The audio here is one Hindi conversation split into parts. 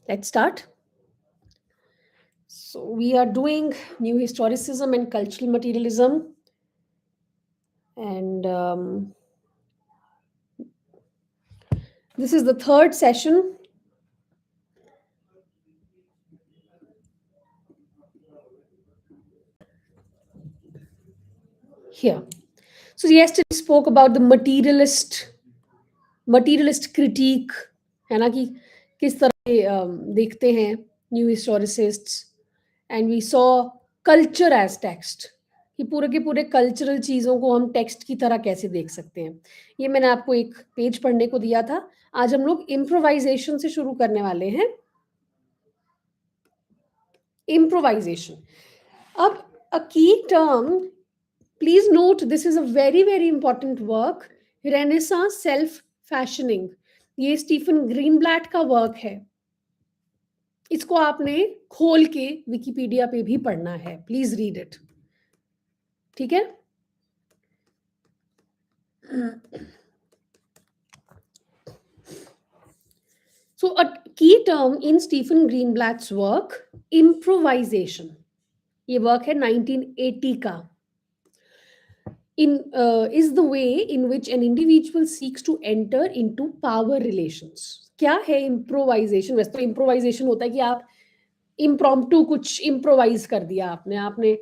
Let's start. So, we are doing new historicism and cultural materialism, and this is the third session. Here. So, yesterday we spoke about the materialist critique, है ना कि किस तरह से, देखते हैं new historicists, and we saw culture as text, कि पूरे के पूरे कल्चरल चीज़ों को हम टेक्स्ट की तरह कैसे देख सकते हैं. ये मैंने आपको एक पेज पढ़ने को दिया था. आज हम लोग इम्प्रोवाइजेशन से शुरू करने वाले हैं. Improvisation. अब a key term, please note this is a very very important work, Renaissance self fashioning. ये स्टीफन ग्रीनब्लैट का वर्क है. इसको आपने खोल के विकिपीडिया पे भी पढ़ना है. Please read it. ठीक है. So a key term in Stephen Greenblatt's work, improvisation. ये वर्क है 1980 का. Is the way in which an individual seeks to enter into power relations. क्या है improvisation? वैसे तो improvisation होता है कि आप impromptu कुछ improvise कर दिया आपने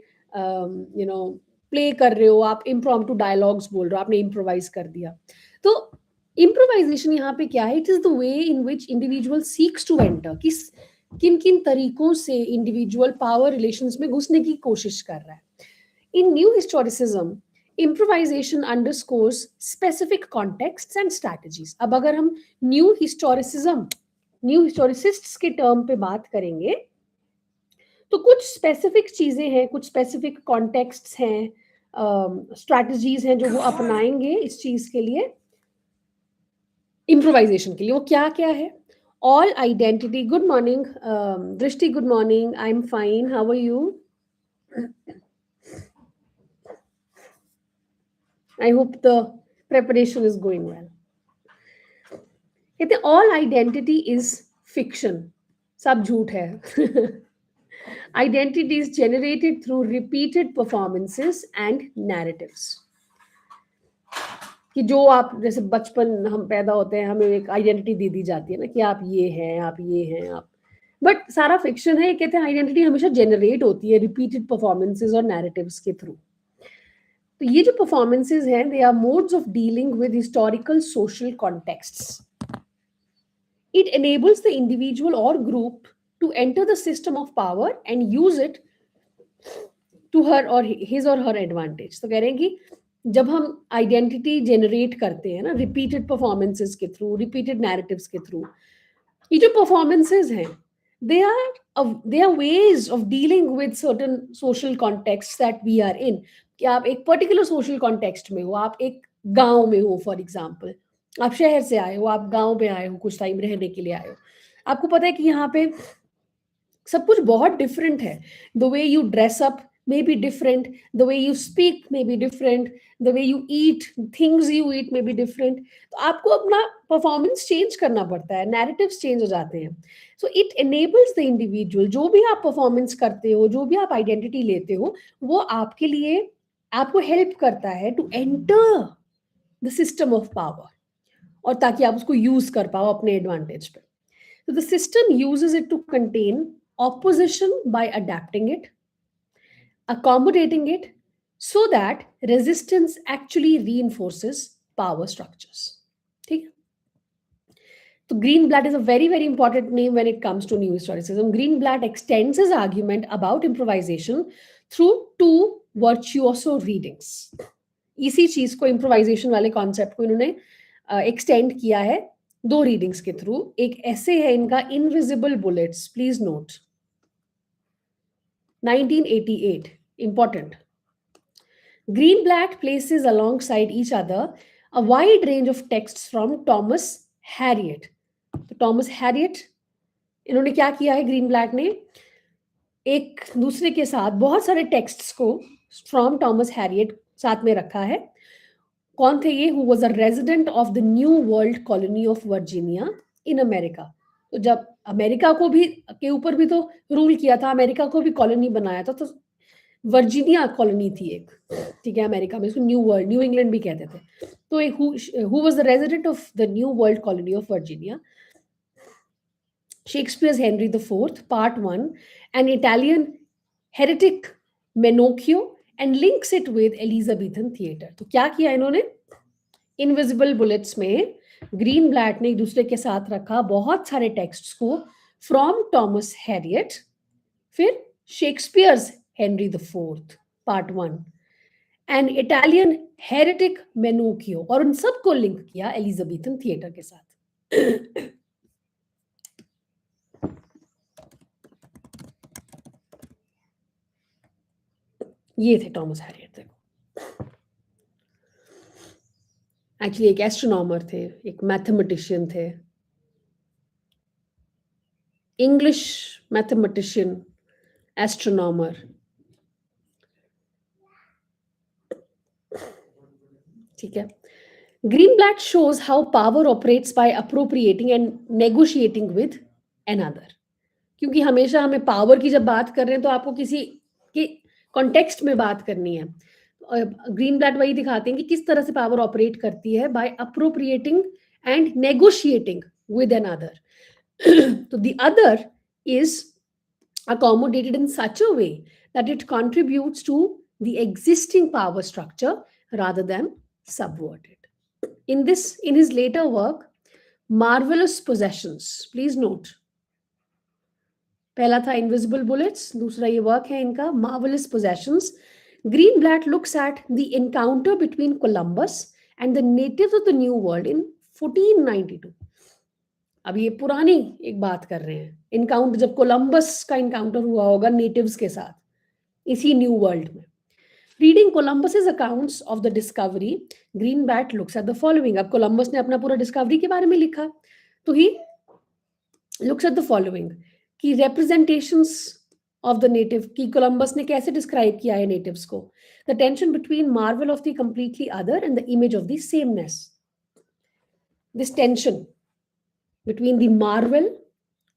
play कर रहे हो, आप impromptu dialogues बोल रहे हो, आपने improvise कर दिया. तो improvisation यहाँ पे क्या है? It is the way in which individual seeks to enter. किन किन तरीकों से individual power relations में घुसने की कोशिश कर रहा है. In new historicism, improvisation underscores specific contexts and strategies. अब अगर हम न्यू historicists के टर्म पे बात करेंगे तो कुछ स्पेसिफिक चीजें हैं, कुछ स्पेसिफिक कॉन्टेक्स्ट्स हैं, स्ट्रैटेजीज हैं जो वो अपनाएंगे इस चीज के लिए, इम्प्रोवाइजेशन के लिए. वो क्या क्या है? All identity. Good morning Drishti. Good morning. I am fine. How are you? I hope the preparation is going well. कहते all identity is fiction. सब झूठ है. Identity is generated through repeated performances and narratives. कि जो आप जैसे बचपन हम पैदा होते हैं, हमें एक आइडेंटिटी दे दी जाती है ना कि आप ये हैं, आप ये हैं, आप. बट सारा फिक्शन है. कहते हैं आइडेंटिटी हमेशा जनरेट होती है रिपीटेड परफॉर्मेंसेस और नैरेटिव्स के थ्रू. तो ये जो परफॉर्मेंसेस हैं, they are modes of dealing with historical social contexts. It enables the individual or group to enter the system of power and use it to her or his or her advantage. तो कह रहे हैं कि जब हम आइडेंटिटी जनरेट करते हैं ना रिपीटेड परफॉर्मेंसेस के थ्रू, रिपीटेड नैरेटिव्स के थ्रू, ये जो परफॉर्मेंसेस हैं they are ways of dealing with certain social contexts that we are in. कि आप एक पर्टिकुलर सोशल कॉन्टेक्स्ट में हो, आप एक गांव में हो, फॉर एग्जाम्पल आप शहर से आए हो, आप गांव में आए हो, कुछ टाइम रहने के लिए आए हो. आपको पता है कि यहाँ पे सब कुछ बहुत डिफरेंट है. The way you dress up may be different, the way you speak may be different, the way you eat, things you eat may be different. तो आपको अपना परफॉर्मेंस चेंज करना पड़ता है, नैरेटिव्स चेंज हो जाते हैं. So it enables the individual, जो भी आप परफॉर्मेंस करते हो, जो भी आप आइडेंटिटी लेते हो, वो आपके लिए आपको हेल्प करता है to enter the system of power, और ताकि आप उसको यूज कर पाओ अपने एडवांटेज पे. तो the system uses it to contain opposition by adapting it, accommodating it, so that resistance actually reinforces power structures. ठीक है. So Greenblatt is a very very important name when it comes to new historicism. Greenblatt extends his argument about improvisation through two virtuoso readings. इसी चीज को improvisation वाले कॉन्सेप्ट को इन्होंने एक्सटेंड किया है दो रीडिंग्स के थ्रू. एक ऐसे है इनका, invisible bullets. Please note 1988. Important. Greenblatt places alongside each other a wide range of texts from Thomas Harriot. तो Thomas Harriot, इन्होंने क्या किया है ग्रीनब्लैट ने, एक दूसरे के साथ बहुत सारे टेक्स्ट्स को फ्रॉम थॉमस हैरियट साथ में रखा है. कौन थे ये? Who was a resident of the new world colony of Virginia in America. तो जब अमेरिका को भी के ऊपर भी तो रूल किया था, अमेरिका को भी कॉलोनी बनाया था, तो वर्जीनिया कॉलोनी थी एक, ठीक है, अमेरिका में, इसको न्यू वर्ल्ड, न्यू इंग्लैंड भी कहते थे। तो एक who was the resident of the new world colony of Virginia, Shakespeare's Henry IV, Part 1, an Italian heretic Menocchio, and links it with Elizabethan theatre. तो क्या किया इन्होंने? इनविजिबल बुलेट्स में ग्रीन ब्लैट ने एक दूसरे के साथ रखा बहुत सारे टेक्स्ट्स को, फ्रॉम टॉमस हैरियट, फिर Shakespeare's Henry the fourth part 1, an Italian heretic Menocchio, और उन सबको लिंक किया एलिजाबेथन थिएटर के साथ। ये थे टॉमस हैरियट। देखो, एक्चुअली एक एस्ट्रोनॉमर थे, एक मैथमेटिशियन थे, इंग्लिश मैथमेटिशियन, एस्ट्रोनॉमर। ठीक है। Greenblatt shows how power operates by appropriating and negotiating with another. क्योंकि हमेशा हमें पावर की जब बात कर रहे हैं तो आपको किसी के कॉन्टेक्स्ट में बात करनी है। ग्रीन ब्लैट वही दिखाते हैं कि किस तरह से पावर ऑपरेट करती है, by appropriating and negotiating with another. तो the other is accommodated in such a way that it contributes to the existing power structure rather than subvert it. In his later work, Marvelous Possessions, please note, पहला था Invisible Bullets, दूसरा ये वर्क है इनका Marvelous Possessions. Greenblatt looks at the encounter between Columbus and the natives of the New World in 1492. अब ये पुरानी एक बात कर रहे हैं, इनकाउंटर, जब कोलंबस का इनकाउंटर हुआ होगा नेटिव्स के साथ इसी न्यू वर्ल्ड में। Reading Columbus's accounts of the discovery, Greenblatt looks at the following. अब कोलंबस ने अपना पूरा डिस्कवरी के बारे में लिखा, तो he looks at the following कि रिप्रेजेंटेशंस ऑफ द नेटिव, कि कोलंबस ने कैसे डिस्क्राइब किया है नेटिव्स को। The tension between marvel of the completely other and the image of the sameness. This tension between the marvel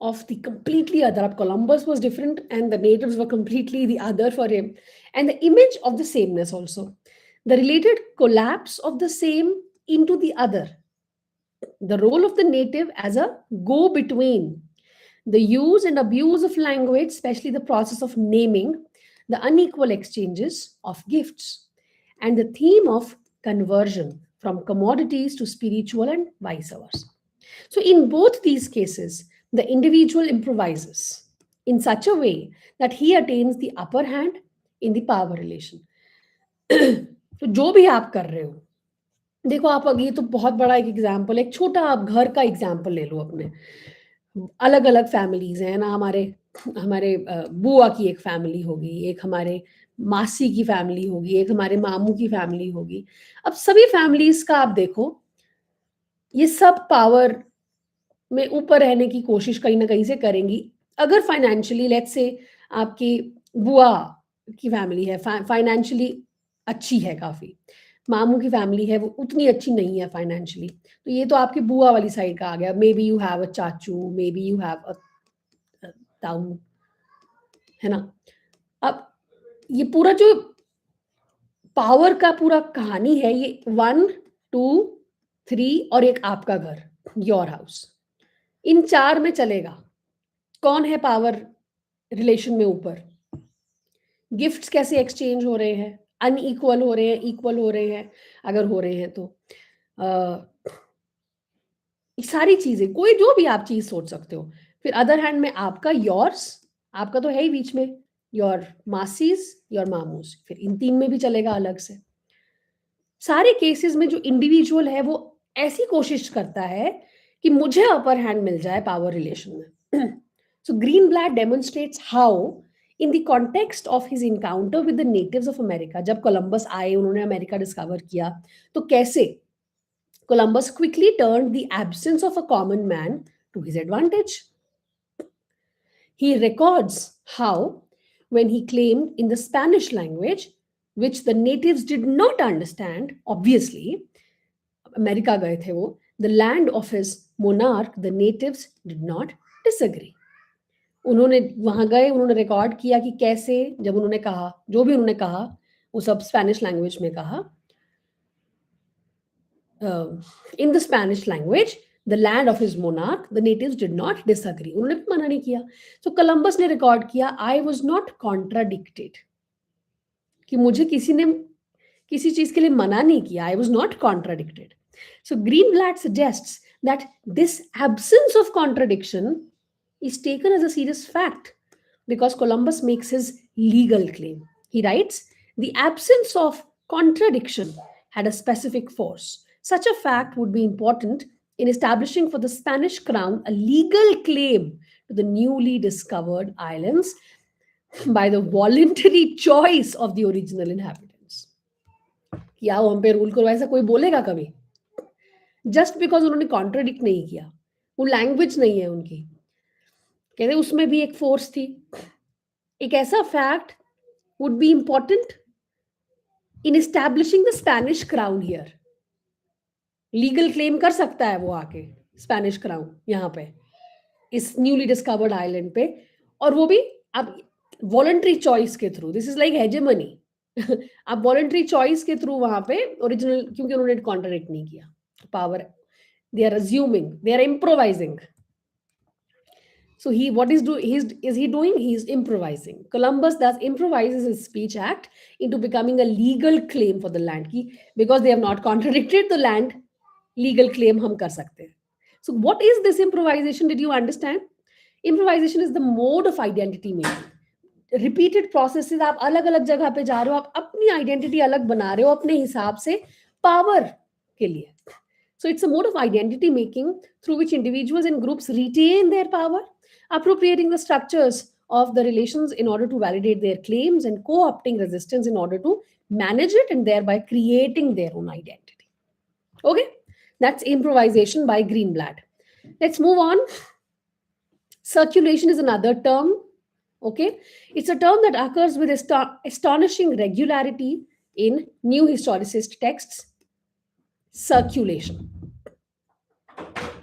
of the completely other, Columbus was different and the natives were completely the other for him, and the image of the sameness also, the related collapse of the same into the other, the role of the native as a go-between, the use and abuse of language, especially the process of naming, the unequal exchanges of gifts, and the theme of conversion from commodities to spiritual and vice versa. So in both these cases, the individual improvises in such a way that he attains the upper hand in the power relation. तो जो भी आप कर रहे हो, देखो आप, ये तो बहुत बड़ा एक एग्जाम्पल, एक छोटा आप घर का एग्जाम्पल ले लो अपने। अलग अलग फैमिलीज हैं ना, हमारे बुआ की एक फैमिली होगी, एक हमारे मासी की फैमिली होगी, एक हमारे मामू की फैमिली होगी। अब सभी फैमिलीज का आप देखो, ये सब पावर में ऊपर रहने की कोशिश कहीं ना कहीं से करेंगी। अगर फाइनेंशियली, लेट्स से आपकी बुआ की फैमिली है, फाइनेंशियली अच्छी है काफी, मामू की फैमिली है वो उतनी अच्छी नहीं है फाइनेंशियली, तो ये तो आपकी बुआ वाली साइड का आ गया। Maybe you have a चाचू, maybe you have a ताऊ, है ना। अब ये पूरा जो पावर का पूरा कहानी है, ये 1 2 3 और एक आपका घर, योर हाउस, इन 4 में चलेगा। कौन है पावर रिलेशन में ऊपर? गिफ्ट्स कैसे एक्सचेंज हो रहे हैं, अनइक्वल हो रहे हैं, इक्वल हो रहे हैं, अगर हो रहे हैं तो सारी चीजें, कोई जो भी आप चीज सोच सकते हो। फिर अदर हैंड में आपका, योर्स, आपका तो है ही बीच में, योर मासीज, योर मामूस, फिर इन 3 में भी चलेगा अलग से। सारे केसेस में जो इंडिविजुअल है वो ऐसी कोशिश करता है कि मुझे अपर हैंड मिल जाए पावर रिलेशन में। So Greenblatt demonstrates how in the context of his encounter with the natives of America, जब कोलंबस आए, उन्होंने अमेरिका डिस्कवर किया, तो कैसे Columbus quickly turned the absence of a common man to his advantage. He records how, when he claimed in the Spanish language, which the natives did not understand, obviously, America गए थे वो, the land of his monarch, the natives did not disagree. उन्होंने वहां गए, उन्होंने रिकॉर्ड किया कि कैसे, जब उन्होंने कहा जो भी उन्होंने कहा वो सब स्पेनिश लैंग्वेज में कहा, in the Spanish language the land of his monarch the natives did not disagree. उन्होंने भी मना नहीं किया। तो कोलंबस ने रिकॉर्ड किया, आई वाज नॉट कॉन्ट्राडिक्टेड, कि मुझे किसी ने किसी चीज के लिए मना नहीं किया, आई was not contradicted. So Greenblatt suggests that this absence of contradiction is taken as a serious fact because Columbus makes his legal claim. He writes, the absence of contradiction had a specific force. Such a fact would be important in establishing for the Spanish crown a legal claim to the newly discovered islands by the voluntary choice of the original inhabitants. क्या वो हम पे रूल करो ऐसा कोई बोलेगा कभी? जस्ट बिकॉज उन्होंने कॉन्ट्रडिक्ट नहीं किया, वो लैंग्वेज नहीं है उनकी, कहते उसमें भी एक फोर्स थी। एक ऐसा fact would be important in establishing the Spanish crown here. Legal claim कर सकता है वो आके स्पेनिश क्राउन यहाँ पे इस न्यूली डिस्कवर्ड आइलैंड पे, और वो भी आप वॉलंटरी चॉइस के through. This is like hegemony. आप वॉलंटरी चॉइस के थ्रू वहां पे ओरिजिनल, क्योंकि उन्होंने कॉन्ट्रडिक्ट नहीं किया। Power, they are assuming, they are improvising. So what is he doing? He is improvising. Columbus thus improvises his speech act into becoming a legal claim for the land. Because they have not contradicted the land, legal claim hum kar sakte hain. So what is this improvisation? Did you understand? Improvisation is the mode of identity making. Repeated processes, आप अलग अलग जगह पे जा रहे हो, आप अपनी आइडेंटिटी अलग बना रहे हो अपने हिसाब से पावर के लिए. So it's a mode of identity making through which individuals and groups retain their power, appropriating the structures of the relations in order to validate their claims and co-opting resistance in order to manage it and thereby creating their own identity. Okay, that's improvisation by Greenblatt. Let's move on. Circulation is another term. Okay, it's a term that occurs with astonishing regularity in new historicist texts. Circulation.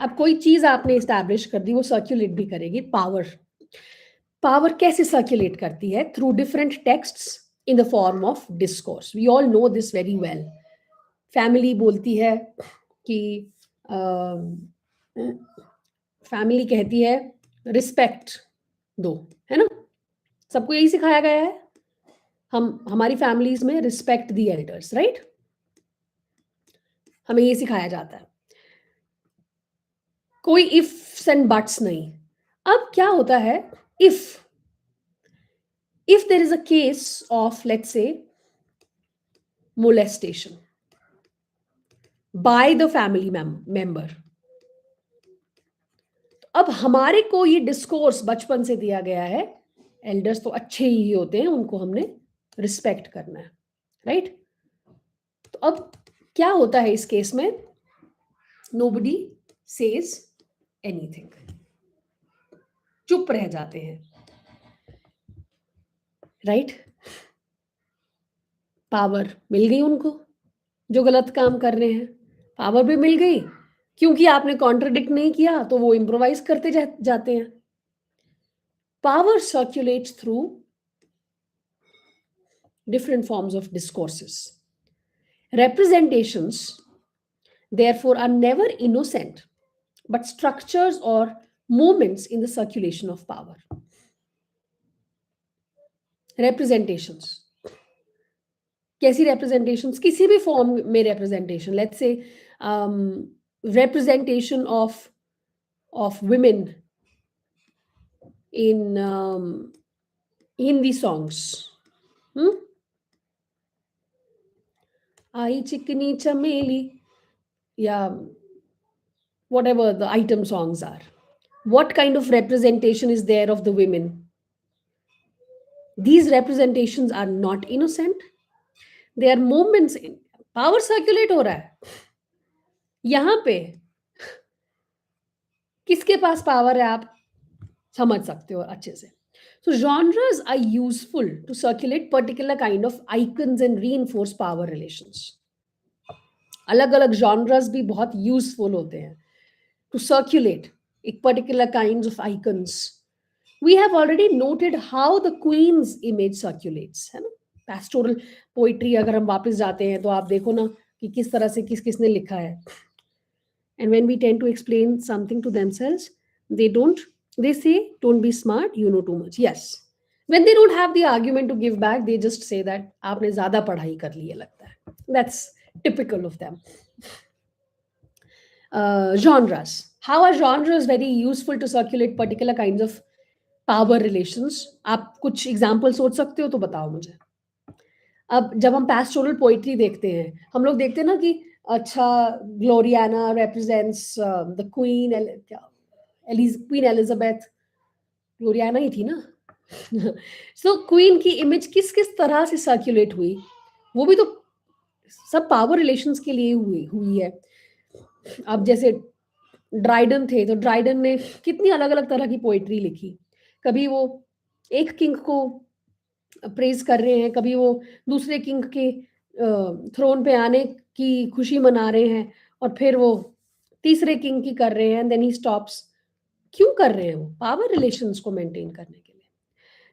अब कोई चीज आपने एस्टैब्लिश कर दी, वो सर्क्यूलेट भी करेगी. पावर कैसे सर्क्यूलेट करती है? Through different texts in the form of discourse. We all know this very well. Family बोलती है कि फैमिली कहती है रिस्पेक्ट दो, है ना? सबको यही सिखाया गया है. हमारी फैमिलीज में रिस्पेक्ट दी एल्डर्स, राइट? हमें ये सिखाया जाता है. कोई इफ्स एंड बट्स नहीं. अब क्या होता है, if there is a case of let's say molestation by the family member, अब हमारे को ये डिस्कोर्स बचपन से दिया गया है, एल्डर्स तो अच्छे ही होते हैं, उनको हमने रिस्पेक्ट करना है, राइट? तो अब क्या होता है इस केस में? नोबडी सेज एनीथिंग, चुप रह जाते हैं, राइट? पावर मिल गई उनको, जो गलत काम कर रहे हैं पावर भी मिल गई, क्योंकि आपने कॉन्ट्रडिक्ट नहीं किया तो वो इम्प्रोवाइज करते जाते हैं. Power circulates through different forms of discourses. Representations, therefore, are never innocent, but structures or movements in the circulation of power. Representations. कैसी representations? किसी भी form में representation. Let's say representation of women in Hindi songs. आई चिकनी चमेली, या whatever the item songs are. What kind of representation is there of the women? These representations are not innocent. They are moments in power circulate हो रहा है. यहां पे किसके पास पावर है आप समझ सकते हो अच्छे से. So genres are useful to circulate particular kind of icons and reinforce power relations. अलग अलग genres भी बहुत useful होते हैं to circulate एक particular kinds of icons. We have already noted how the queen's image circulates, है ना? Pastoral poetry अगर हम वापस जाते हैं तो आप देखो ना कि किस तरह से किसने लिखा है. And when we tend to explain something to themselves, they say, don't be smart, you know too much. Yes. When they don't have the argument to give back, they just say that आपने ज़्यादा पढ़ाई कर ली है लगता है. That's typical of them. Genres. How are genres very useful to circulate particular kinds of power relations? आप कुछ example सोच सकते हो तो बताओ मुझे. अब जब हम pastoral poetry देखते हैं, हम लोग देखते हैं ना कि अच्छा Gloriana represents the Queen, Queen Elizabeth. Gloriana ही थी ना. So Queen की image किस किस तरह से circulate हुई, वो भी तो सब power relations के लिए हुई है. अब जैसे ड्राइडन थे तो ड्राइडन ने कितनी अलग अलग तरह की पोइट्री लिखी. कभी वो एक किंग को प्रेज कर रहे हैं, कभी वो दूसरे किंग के थ्रोन पे आने की खुशी मना रहे हैं, और फिर वो तीसरे किंग की कर रहे हैं, देन ही स्टॉप्स. क्यों कर रहे हैं वो? पावर रिलेशंस को मेंटेन करने के लिए.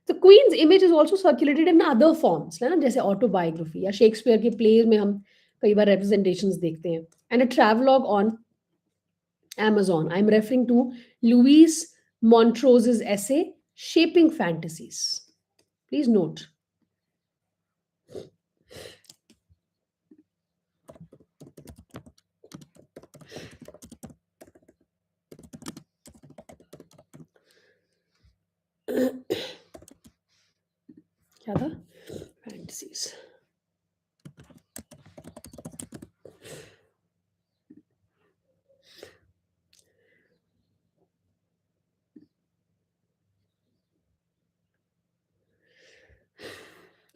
तो queen's image is also circulated in other forms, है ना, जैसे ऑटोबायोग्राफी या शेक्सपियर के प्लेज में हम कई बार रिप्रेजेंटेशंस देखते हैं. And a travelogue on Amazon. I'm referring to Louise Montrose's essay, Shaping Fantasies. Please note. क्या था? Fantasies.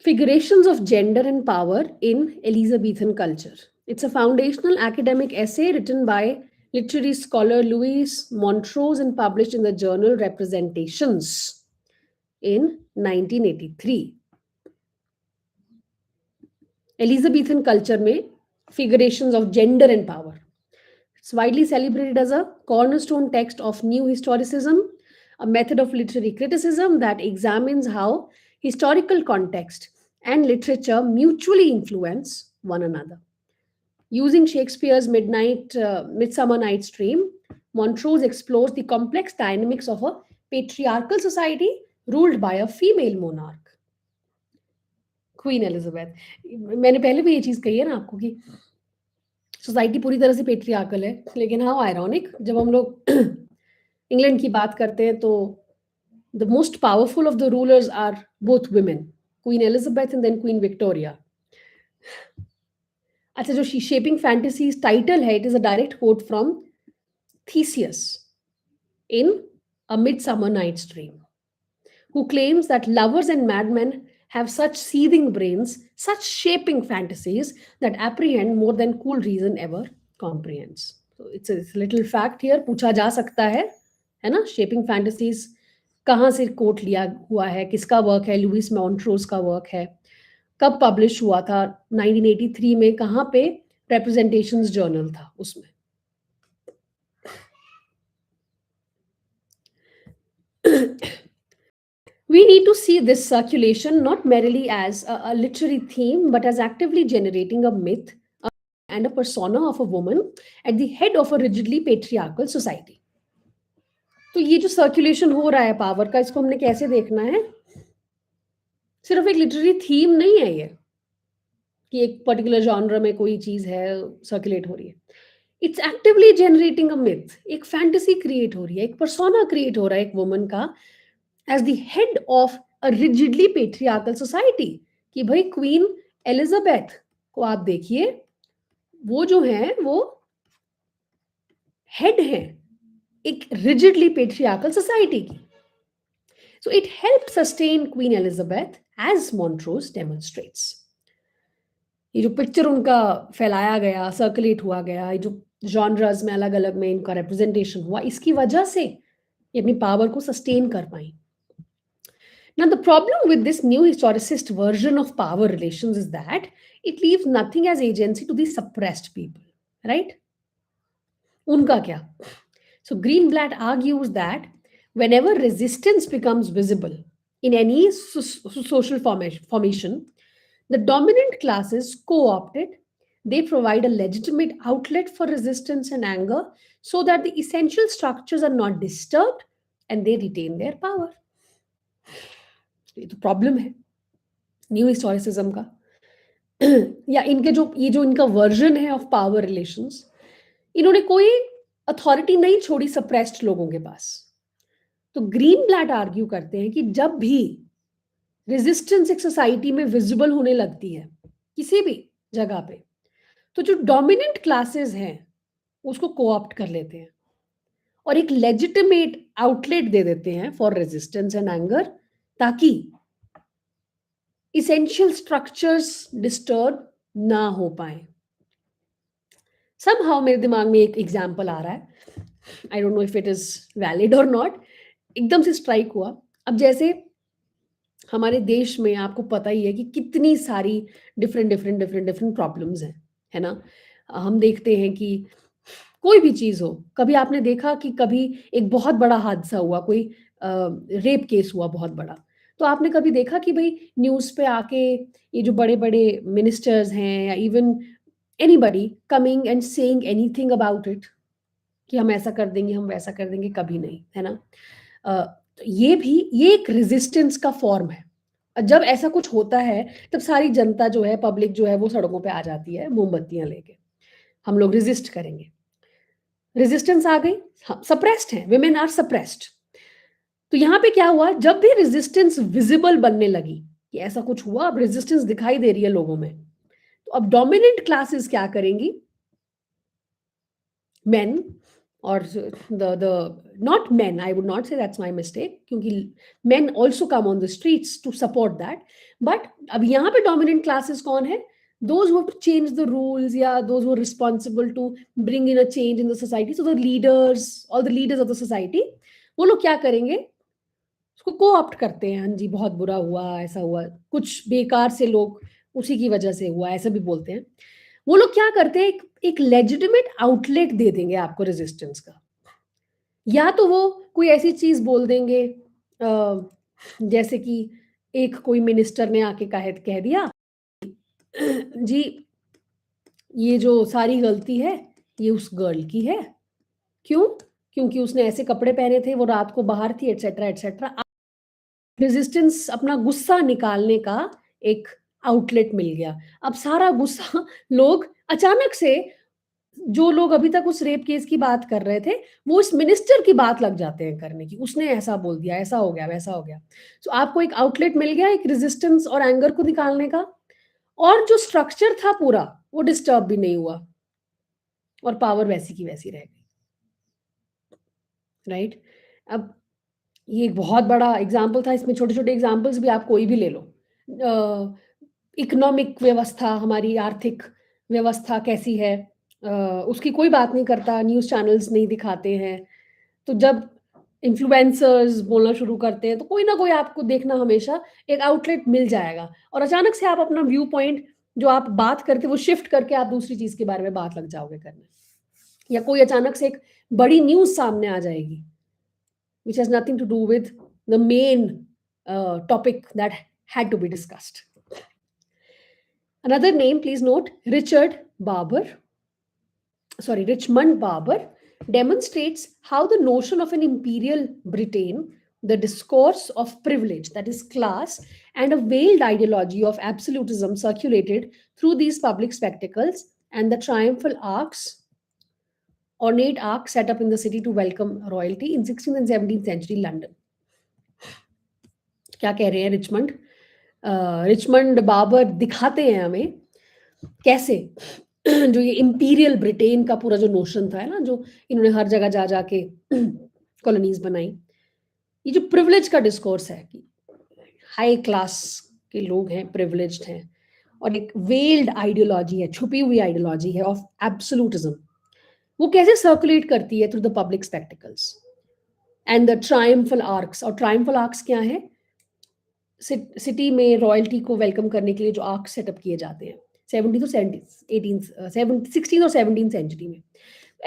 Figurations of gender and power in Elizabethan culture. It's a foundational academic essay written by literary scholar Louise Montrose and published in the journal Representations in 1983. Elizabethan culture में figurations of gender and power. It's widely celebrated as a cornerstone text of new historicism, a method of literary criticism that examines how historical context and literature mutually influence one another. Using Shakespeare's Midsummer Night's Dream, Montrose explores the complex dynamics of a patriarchal society ruled by a female monarch. Queen Elizabeth. मैंने पहले भी ये चीज कही है ना आपको कि सोसाइटी पूरी तरह से पेट्रियार्कल है, लेकिन हाउ आयरॉनिक, जब हम लोग इंग्लैंड की बात करते हैं तो the most powerful of the rulers are both women, queen Elizabeth and then queen Victoria. अच्छा, जो शेपिंग फैंटेसीज टाइटल है, it is a direct quote from Theseus in a Midsummer Night's Dream, who claims that lovers and madmen have such seething brains, such shaping fantasies that apprehend more than cool reason ever comprehends. So it's a little fact here. पूछा जा सकता है ना, shaping fantasies कहाँ से कोट लिया हुआ है, किसका वर्क है? लुइस मॉन्ट्रोज का वर्क है. कब पब्लिश हुआ था? 1983 में. कहाँ पे? रेप्रेजेंटेशंस जर्नल था उसमें. We need to see this circulation not merely as a literary theme, but as actively generating a myth and a persona of a woman at the head of a rigidly patriarchal society. तो ये जो सर्कुलेशन हो रहा है पावर का, इसको हमने कैसे देखना है? सिर्फ एक लिटरेरी थीम नहीं है ये कि एक पर्टिकुलर जॉनर में कोई चीज है सर्कुलेट हो रही है. It's actively generating a myth. एक फैंटेसी क्रिएट हो रही है, एक पर्सोना क्रिएट हो रहा है एक वुमन का as the head of a rigidly patriarchal society. कि भाई क्वीन एलिजाबेथ को आप देखिए, वो जो है वो हेड है एक rigidly patriarchal society की. So it helped sustain Queen Elizabeth, as Montrose demonstrates. ये जो पिक्चर उनका फैलाया गया, सर्कुलेट हुआ गया, ये जो जॉनर्स में अलग अलग में इनका रिप्रेजेंटेशन हुआ, इसकी वजह से ये अपनी पावर को सस्टेन कर पाई. Now, the problem with this new historicist version of power relations is that it leaves nothing as agency to the suppressed people, right? उनका क्या? So Greenblatt argues that whenever resistance becomes visible in any social formation, the dominant classes co-opt it. They provide a legitimate outlet for resistance and anger so that the essential structures are not disturbed and they retain their power. ये तो प्रॉब्लम है न्यू हिस्टोरिसिज्म का या इनके जो इनका वर्जन है ऑफ पावर रिलेशंस, इन्होंने कोई अथॉरिटी नहीं छोड़ी सप्रेस्ड लोगों के पास. तो ग्रीनब्लैट आर्ग्यू करते हैं कि जब भी रेजिस्टेंस एक सोसाइटी में विजिबल होने लगती है किसी भी जगह पे, तो जो डोमिनेंट क्लासेस हैं उसको कोऑप्ट कर लेते हैं और एक लेजिटिमेट आउटलेट दे देते हैं फॉर रेजिस्टेंस एंड एंगर, ताकि इसेंशियल स्ट्रक्चर्स डिस्टर्ब ना हो पाए. समहाउ मेरे दिमाग में एक एग्जाम्पल आ रहा है, I don't know if it is valid और नॉट, एकदम से स्ट्राइक हुआ. अब जैसे हमारे देश में आपको पता ही है कि कितनी सारी डिफरेंट प्रॉब्लम्स हैं, है ना. हम देखते हैं कि कोई भी चीज हो, कभी आपने देखा कि कभी एक बहुत बड़ा हादसा हुआ, कोई रेप केस हुआ बहुत बड़ा, तो आपने कभी देखा कि भाई न्यूज पे आके ये जो बड़े बड़े मिनिस्टर्स हैं या even anybody coming and saying anything about it कि हम ऐसा कर देंगे, हम वैसा कर देंगे, कभी नहीं, है ना. तो ये एक रेजिस्टेंस का फॉर्म है. जब ऐसा कुछ होता है तब सारी जनता जो है, पब्लिक जो है, वो सड़कों पे आ जाती है मोमबत्तियां लेके, हम लोग रेजिस्ट करेंगे. रेजिस्टेंस आ गई, सप्रेस्ड है, विमेन आर सप्रेस्ड. तो यहाँ पे क्या हुआ, जब भी रेजिस्टेंस विजिबल बनने लगी कि ऐसा कुछ हुआ, अब रेजिस्टेंस दिखाई दे रही है लोगों में, तो अब डोमिनेंट क्लासेस क्या करेंगी, men or the not men, I would not say that's my mistake, क्योंकि men also come on the streets to support that, but अब यहाँ पे dominant classes कौन है, those who have to change the rules या those who are responsible to bring in a change in the society. So the leaders, all the leaders of the society, वो लोग क्या करेंगे, उसको co-opt करते हैं. हाँ जी, बहुत बुरा हुआ, ऐसा हुआ, कुछ बेकार से लोग उसी की वजह से हुआ, ऐसा भी बोलते हैं. वो लोग क्या करते हैं, एक लेजिटिमेट आउटलेट दे देंगे आपको रेजिस्टेंस का. या तो वो कोई ऐसी चीज बोल देंगे जैसे कि एक कोई मिनिस्टर ने आके कह दिया जी ये जो सारी गलती है ये उस गर्ल की है. क्यों? क्योंकि उसने ऐसे कपड़े पहने थे, वो रात को बाहर थी, एटसेट्रा एटसेट्रा. रेजिस्टेंस, अपना गुस्सा निकालने का एक आउटलेट मिल गया. अब सारा गुस्सा लोग अचानक से, जो लोग अभी तक उस रेप केस की बात कर रहे थे, वो इस मिनिस्टर की बात लग जाते हैं करने की, उसने ऐसा बोल दिया, ऐसा हो गया, वैसा हो गया. तो आपको एक आउटलेट मिल गया एक रेजिस्टेंस और एंगर को निकालने का, और जो स्ट्रक्चर था पूरा वो डिस्टर्ब भी नहीं हुआ और पावर वैसी की वैसी रह गई. राइट. अब ये एक बहुत बड़ा एग्जाम्पल था, इसमें छोटे छोटे एग्जाम्पल्स भी आप कोई भी ले लो. इकोनॉमिक व्यवस्था, हमारी आर्थिक व्यवस्था कैसी है, उसकी कोई बात नहीं करता, न्यूज़ चैनल्स नहीं दिखाते हैं. तो जब इन्फ्लुएंसर्स बोलना शुरू करते हैं तो कोई ना कोई आपको देखना हमेशा एक आउटलेट मिल जाएगा, और अचानक से आप अपना व्यू पॉइंट जो आप बात करते वो शिफ्ट करके आप दूसरी चीज के बारे में बात लग जाओगे करने, या कोई अचानक से एक बड़ी न्यूज सामने आ जाएगी which has nothing to do with the main topic that had to be discussed. Another name, please note, Richmond Barber demonstrates how the notion of an imperial Britain, the discourse of privilege, that is class, and a veiled ideology of absolutism circulated through these public spectacles and the triumphal ornate arc set up in the city to welcome royalty in 16th and 17th century London. क्या कह रहे हैं रिचमंड बाबर दिखाते हैं हमें कैसे जो ये इंपीरियल ब्रिटेन का पूरा जो नोशन था, है ना, जो इन्होंने हर जगह जा जाके कॉलोनीज बनाई, ये जो प्रिविलेज का डिस्कोर्स है कि हाई क्लास के लोग हैं, प्रिविलेज्ड हैं, और एक वेल्ड आइडियोलॉजी है, छुपी हुई आइडियोलॉजी है ऑफ एब्सोल्यूटिज्म, वो कैसे सर्कुलेट करती है through the public spectacles and the triumphal arches. और ट्रायम्फल आर्क्स क्या है, सिटी में रॉयल्टी को वेलकम करने के लिए जो आर्क सेटअप किए जाते हैं 16th और 17th सेंचुरी में.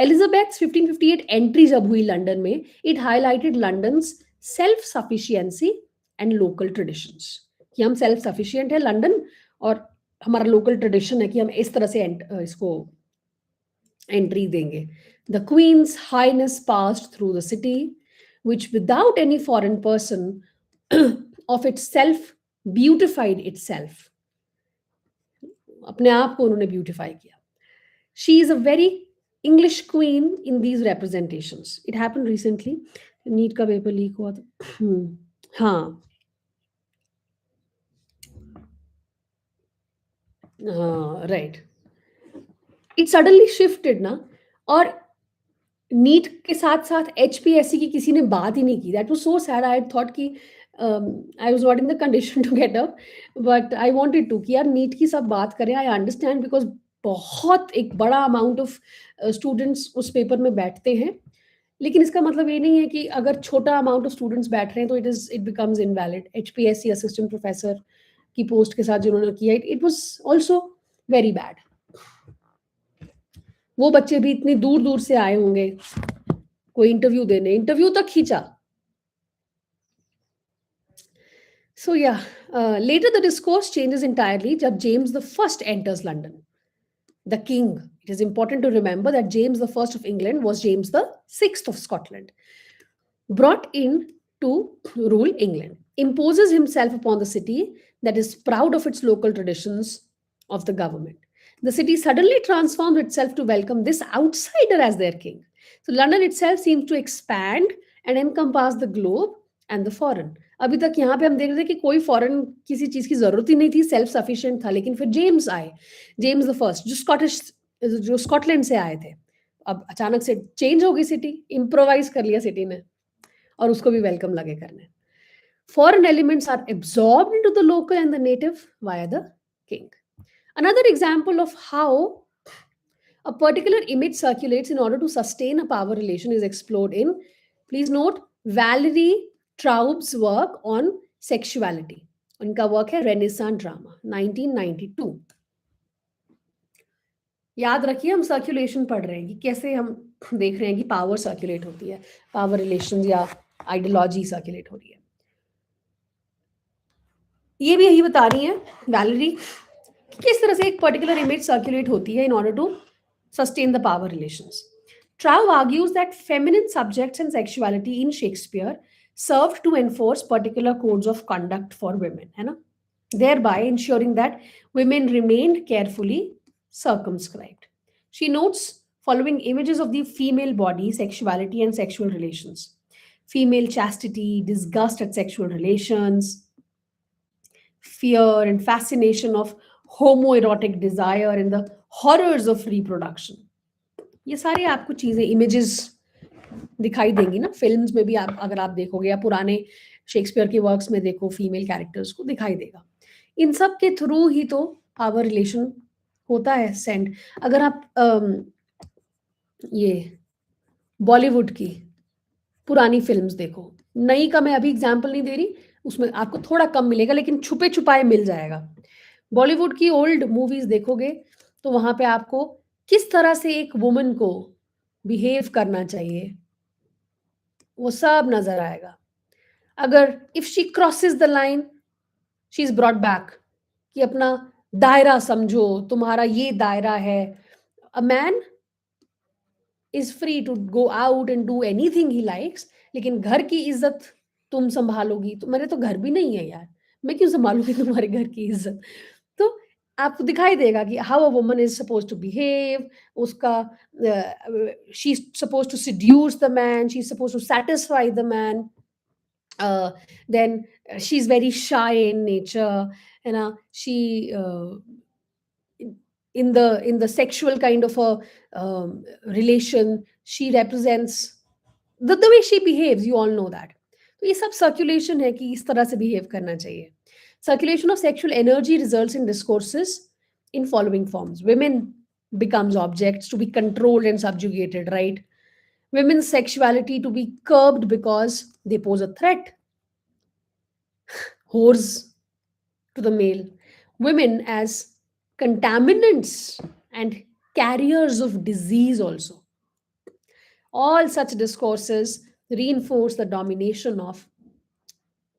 एलिजाबेथ 1558 एंट्री जब हुई लंदन में, it highlighted London's self sufficiency and local traditions, कि हम सेल्फ सफिशिएंट है लंदन, और हमारा लोकल ट्रेडिशन है कि हम इस तरह से इसको एंट्री देंगे. The queen's highness passed through the city which without any foreign person of itself beautified itself. अपने आप को उन्होंने ब्यूटिफाई किया. She is a very English queen in these representations. It happened recently. NEET का पेपर लीक हुआ था. हाँ राइट. इट सडनली शिफ्टेड ना, और नीट के साथ साथ HPSC की किसी ने बात ही नहीं की. That was so sad. I thought कि I was not in the condition to get up, but I wanted to कि यार नीट की सब बात करें. आई अंडरस्टैंड बिकॉज बहुत एक बड़ा अमाउंट ऑफ स्टूडेंट्स उस पेपर में बैठते हैं, लेकिन इसका मतलब ये नहीं है कि अगर छोटा अमाउंट ऑफ स्टूडेंट्स बैठ रहे हैं तो it becomes invalid. HPSC assistant professor की पोस्ट के साथ जिन्होंने किया, it was also very bad. वो बच्चे भी इतनी दूर दूर से आए होंगे कोई इंटरव्यू देने, इंटरव्यू तक खींचा. So yeah, later the discourse changes entirely जब James the First enters London. The king. It is important to remember that James the First of England was James the Sixth of Scotland, brought in to rule England, imposes himself upon the city that is proud of its local traditions of the government. The city suddenly transforms itself to welcome this outsider as their king. So London itself seems to expand and encompass the globe and the foreign. अभी तक यहाँ पे हम देख रहे थे कि कोई फॉरेन किसी चीज की जरूरत ही नहीं थी, सेल्फ सफिशिएंट था. लेकिन फिर जेम्स आए, जेम्स द फर्स्ट, जो स्कॉटलैंड से आए थे. अब अचानक से चेंज हो गई सिटी, इम्प्रोवाइज कर लिया सिटी ने, और उसको भी वेलकम लगे करने. Foreign elements are absorbed into the local and the native via the king. Another example of how a particular image circulates in order to sustain a power relation is explored in, please note, Valerie Traub's work on sexuality. उनका वर्क है रेनेसां ड्रामा 1992. याद रखिए हम सर्कुलेशन पढ़ रहे हैं कि कैसे हम देख रहे हैं कि पावर सर्कुलेट होती है, पावर रिलेशन या आइडियोलॉजी सर्कुलेट हो रही है. ये भी यही बता रही है वैलेरी कि किस तरह से एक पर्टिकुलर इमेज सर्कुलेट होती है in order to sustain the power relations. Traub argues that feminine subjects and sexuality in Shakespeare served to enforce particular codes of conduct for women, है ना? Thereby ensuring that women remained carefully circumscribed. She notes following images of the female body, sexuality, and sexual relations: female chastity, disgust at sexual relations, fear and fascination of homoerotic desire, and the horrors of reproduction. ये सारी आपको चीजें इमेजेस दिखाई देंगी ना फिल्म्स में भी. आप अगर आप देखोगे या पुराने शेक्सपियर के वर्क्स में देखो, फीमेल कैरेक्टर्स को दिखाई देगा. इन सब के थ्रू ही तो पावर रिलेशन होता है सेंड. अगर आप ये बॉलीवुड की पुरानी फिल्म्स देखो, नई का मैं अभी एग्जांपल नहीं दे रही, उसमें आपको थोड़ा कम मिलेगा लेकिन छुपे छुपाए मिल जाएगा. बॉलीवुड की ओल्ड मूवीज देखोगे तो वहां पे आपको किस तरह से एक वुमन को बिहेव करना चाहिए वो सब नजर आएगा. अगर if she crosses the line, she is brought back कि अपना दायरा समझो, तुम्हारा ये दायरा है. A man is free to go out and do anything he likes, लेकिन घर की इज्जत तुम संभालोगी. तो मेरे तो घर भी नहीं है यार, मैं क्यों संभालूंगी तुम्हारे घर की इज्जत. तो आपको दिखाई देगा कि how a woman is suppose to behave. उसका she is suppose to seduce the man, she is suppose to satisfy the man. Then she is very shy in nature, and she in the sexual kind of a relation, she represents the way she behaves. You all know that. तो ये सब सर्कुलेशन है कि इस तरह से बिहेव करना चाहिए. Circulation of sexual energy results in discourses in following forms. Women becomes objects to be controlled and subjugated, right? Women's sexuality to be curbed because they pose a threat. Whores to the male. Women as contaminants and carriers of disease also. All such discourses reinforce the domination of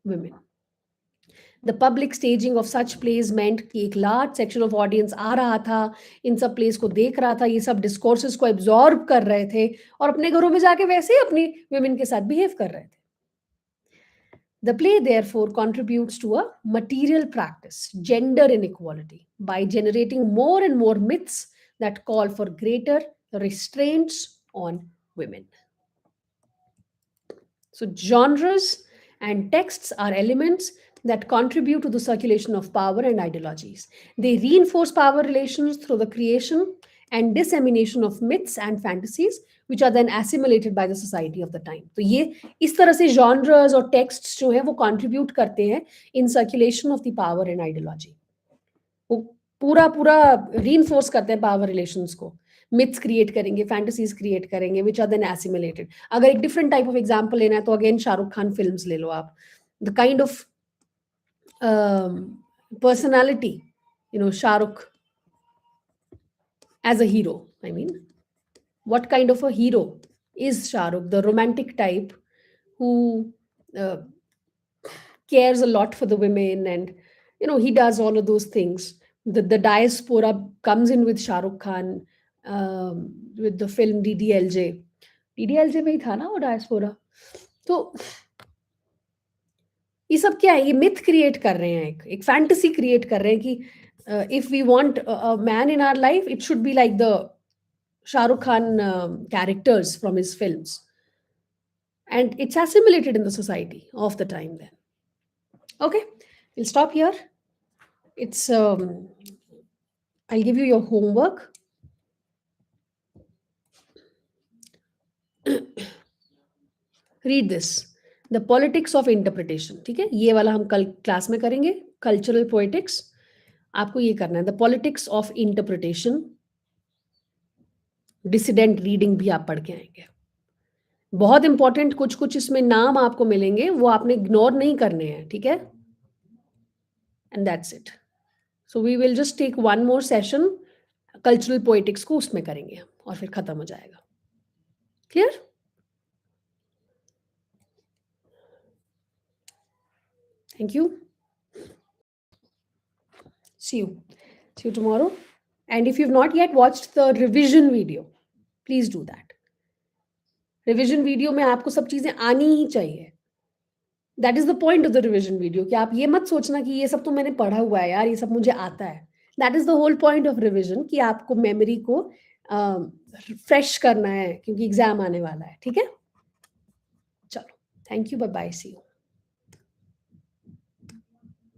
women. The public staging of such plays meant कि एक large section of audience आ रहा था, इन सब plays को देख रहा था, ये सब discourses को absorb कर रहे थे और अपने घरों में जाके वैसे ही अपनी women के साथ behave कर रहे थे. The play therefore contributes to a material practice, gender inequality, by generating more and more myths that call for greater restraints on women. So genres and texts are elements that contribute to the circulation of power and ideologies. They reinforce power relations through the creation and dissemination of myths and fantasies, which are then assimilated by the society of the time. तो ये इस तरह से genres और texts जो हैं वो contribute करते हैं in circulation of the power and ideology. वो पूरा reinforce करते हैं power relations को. Myths create करेंगे, fantasies create करेंगे, which are then assimilated. अगर एक different type of example लेना है तो again शाहरुख खान films ले लो आप. The kind of personality, Shahrukh as a hero. I mean, what kind of a hero is Shahrukh? The romantic type who cares a lot for the women, and he does all of those things. The diaspora comes in with Shahrukh Khan with the film DDLJ. DDLJ में ही था ना वो diaspora. तो ये सब क्या है? ये मिथ क्रिएट कर रहे हैं, एक फैंटेसी क्रिएट कर रहे हैं कि if we want a man in our life, it should be like the Shahrukh Khan characters from his films, and it's assimilated in the society of the time then. Okay, we'll stop here. It's I'll give you your homework. Read this. The politics of interpretation. ठीक है, ये वाला हम कल क्लास में करेंगे. कल्चरल पोएटिक्स आपको ये करना है. The politics of interpretation. Dissident reading भी आप पढ़ के आएंगे. बहुत इंपॉर्टेंट कुछ इसमें नाम आपको मिलेंगे, वो आपने इग्नोर नहीं करने हैं. ठीक है, and that's it. So we will just take one more session. Cultural poetics को उसमें करेंगे और फिर खत्म हो जाएगा. Clear? Thank you. See you tomorrow. And if you've not yet watched the revision video, please do that. Revision video में आपको सब चीजें आनी ही चाहिए. That is the point of the revision video. कि आप ये मत सोचना कि ये सब तो मैंने पढ़ा हुआ है यार, ये सब मुझे आता है. That is the whole point of revision, कि आपको memory को fresh करना है क्योंकि एग्जाम आने वाला है. ठीक है, चलो, thank you, bye bye, see you.